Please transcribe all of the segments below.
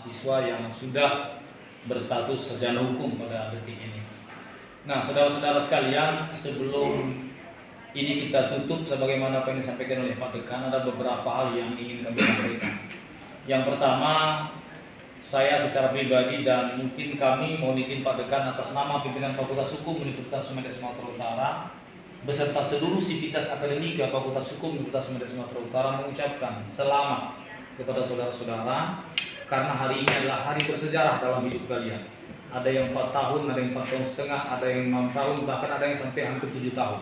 mahasiswa yang sudah berstatus sarjana hukum pada detik ini. Nah, saudara-saudara sekalian, sebelum ini kita tutup, sebagaimana apa yang disampaikan oleh Pak Dekan, ada beberapa hal yang ingin kami sampaikan. Yang pertama, saya secara pribadi dan mungkin kami mohon izin Pak Dekan atas nama pimpinan Fakultas Hukum Universitas Sumeda Sumatera Utara beserta seluruh sivitas akademika Fakultas Hukum Universitas Sumeda Sumatera Utara mengucapkan selamat kepada saudara-saudara karena hari ini adalah hari bersejarah dalam hidup kalian. Ada yang 4 tahun, ada yang 4 tahun setengah, ada yang 6 tahun, bahkan ada yang sampai hampir 7 tahun.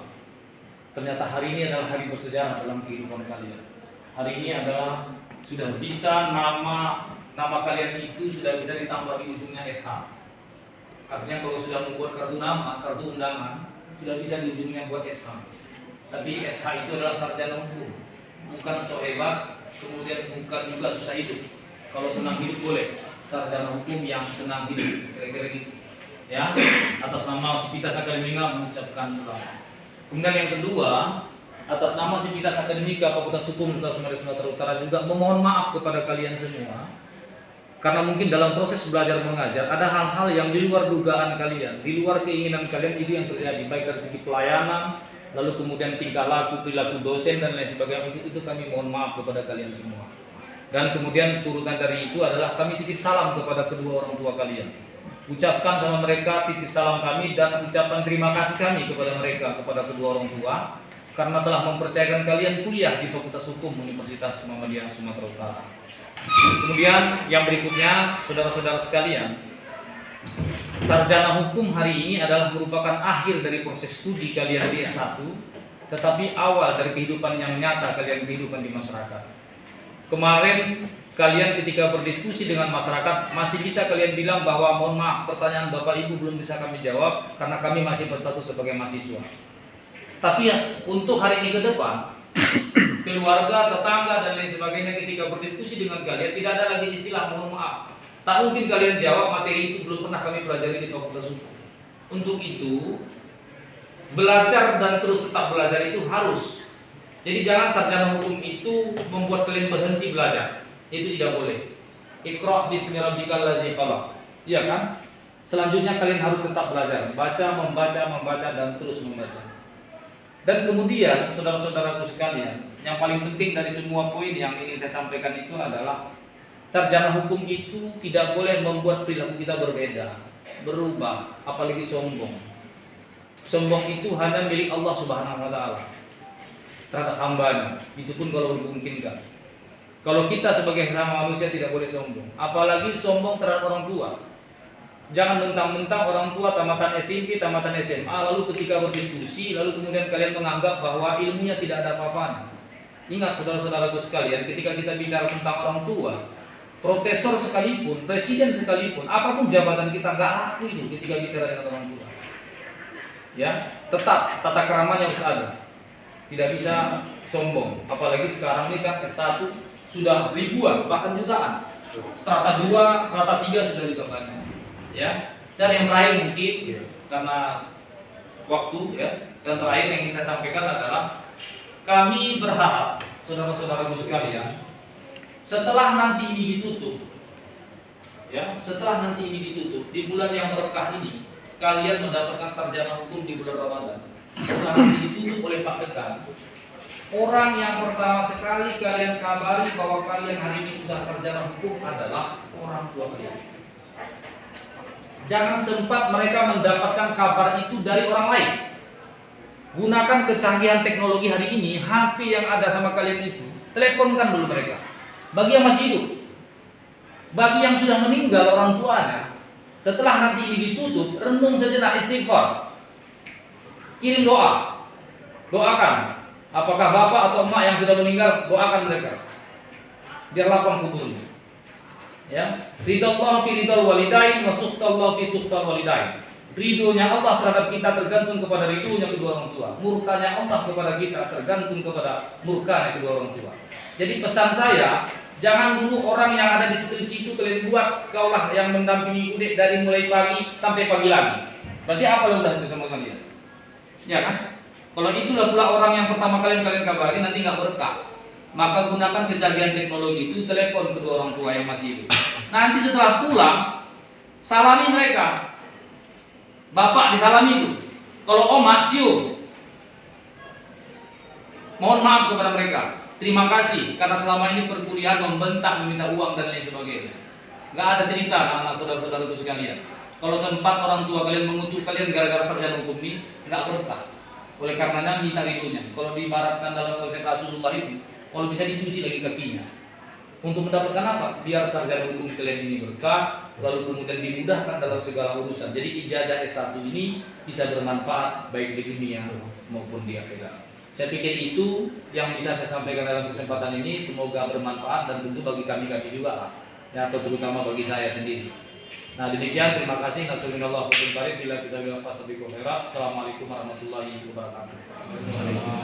Ternyata hari ini adalah hari bersejarah dalam kehidupan kalian. Hari ini adalah sudah bisa nama kalian itu sudah bisa ditambah di ujungnya SH. Artinya kalau sudah membuat kartu nama, kartu undangan, sudah bisa di ujungnya buat SH. Tapi SH itu adalah sarjana hukum, bukan so hebat, kemudian bukan juga susah hidup. Kalau senang hidup boleh, sarjana hukum yang senang hidup, kira-kira gitu. Ya, atas nama Sivitas Akademika mengucapkan selamat. Kemudian yang kedua, atas nama Sivitas Akademika Fakultas Hukum Universitas Sumeda Sumatera Utara juga memohon maaf kepada kalian semua. Karena mungkin dalam proses belajar mengajar ada hal-hal yang di luar dugaan kalian, di luar keinginan kalian itu yang terjadi, baik dari segi pelayanan, lalu kemudian tingkah laku, perilaku dosen dan lain sebagainya. Itu kami mohon maaf kepada kalian semua. Dan kemudian turutan dari itu adalah kami titip salam kepada kedua orang tua kalian. Ucapkan sama mereka titip salam kami dan ucapan terima kasih kami kepada mereka, kepada kedua orang tua, karena telah mempercayakan kalian kuliah di Fakultas Hukum Universitas Muhammadiyah Sumatera Utara. Kemudian yang berikutnya, saudara-saudara sekalian, sarjana hukum hari ini adalah merupakan akhir dari proses studi kalian di S1, tetapi awal dari kehidupan yang nyata kalian kehidupan di masyarakat. Kemarin kalian ketika berdiskusi dengan masyarakat masih bisa kalian bilang bahwa mohon maaf pertanyaan Bapak Ibu belum bisa kami jawab karena kami masih berstatus sebagai mahasiswa. Tapi ya untuk hari ini ke depan keluarga, tetangga dan lain sebagainya ketika berdiskusi dengan kalian tidak ada lagi istilah mohon maaf. Tak mungkin kalian jawab materi itu belum pernah kami pelajari di Fakultas Hukum. Untuk itu belajar dan terus tetap belajar itu harus. Jadi jangan sarjana hukum itu membuat kalian berhenti belajar. Itu tidak boleh. Iqra bismi rabbikal ladzi khalaq. Iya kan? Selanjutnya kalian harus tetap belajar, baca, membaca dan terus membaca. Dan kemudian saudara-saudaraku sekalian, yang paling penting dari semua poin yang ingin saya sampaikan itu adalah sarjana hukum itu tidak boleh membuat perilaku kita berbeda, berubah, apalagi sombong. Sombong itu hanya milik Allah Subhanahu wa taala terhadap hambanya. Itu pun kalau dimungkinkan. Kalau kita sebagai sesama manusia tidak boleh sombong, apalagi sombong terhadap orang tua. Jangan mentang-mentang orang tua tamatan SMP, tamatan SMA, lalu ketika berdiskusi, lalu kemudian kalian menganggap bahwa ilmunya tidak ada apa-apanya. Ingat saudara-saudaraku sekalian, ketika kita bicara tentang orang tua, profesor sekalipun, presiden sekalipun, apapun jabatan kita nggak laku itu ketika bicara dengan orang tua. Ya, tetap tata keramanya harus ada. Tidak bisa sombong, apalagi sekarang ini kan S1 sudah ribuan, bahkan jutaan. Strata 2, strata 3 sudah juga banyak. Ya. Dan yang terakhir mungkin karena waktu ya, dan terakhir yang ingin saya sampaikan adalah kami berharap saudara-saudaraku sekalian, setelah nanti ini ditutup, ya, setelah nanti ini ditutup di bulan yang berkah ini, kalian mendapatkan sarjana hukum di bulan Ramadan. Setelah nanti ditutup oleh Pak Dekan, orang yang pertama sekali kalian kabari bahwa kalian hari ini sudah sarjana hukum adalah orang tua kalian. Jangan sempat mereka mendapatkan kabar itu dari orang lain. Gunakan kecanggihan teknologi hari ini, HP yang ada sama kalian itu, teleponkan dulu mereka. Bagi yang masih hidup, bagi yang sudah meninggal orang tuanya, setelah nanti ini ditutup, renung sejenak, istighfar, kirim doa, doakan. Apakah bapak atau emak yang sudah meninggal, doakan mereka biar lapang kuburnya. Ya, ridallahu fi ridal walidain wa sukhtallahu fi sukhtal walidain. Ridhonya Allah terhadap kita tergantung kepada ridhonya kedua orang tua. Murkanya Allah kepada kita tergantung kepada murkanya kedua orang tua. Jadi pesan saya, jangan dulu orang yang ada di skripsi itu kalian buat kaulah yang mendampingi kudet dari mulai pagi sampai pagi lagi. Berarti apa yang udah itu sama kalian? Ya kan? Kalau itulah pula orang yang pertama kalian kabari nanti nggak berkah. Maka gunakan kecanggihan teknologi itu, telepon kedua orang tua yang masih hidup. Nanti setelah pulang, salami mereka. Bapak disalami itu. Kalau oma, cium. Mohon maaf kepada mereka. Terima kasih karena selama ini perkuliahan membentak, meminta uang dan lain sebagainya. Nggak ada cerita anak saudara-saudaraku sekalian. Kalau sempat orang tua kalian mengutuk kalian gara-gara sarjana hukum ini, nggak berkah. Oleh karenanya minta ridhonya. Kalau diibaratkan dalam konsep Rasulullah itu, kalau bisa dicuci lagi kakinya. Untuk mendapatkan apa? Biar sarjana hukum kalian ini berkah, lalu kemudian dimudahkan dalam segala urusan. Jadi ijazah S1 ini bisa bermanfaat baik di dunia maupun di akhirat. Saya pikir itu yang bisa saya sampaikan dalam kesempatan ini. Semoga bermanfaat dan tentu bagi kami juga lah, ya, atau terutama bagi saya sendiri. Nah demikian, terima kasih. Assalamualaikum warahmatullahi wabarakatuh.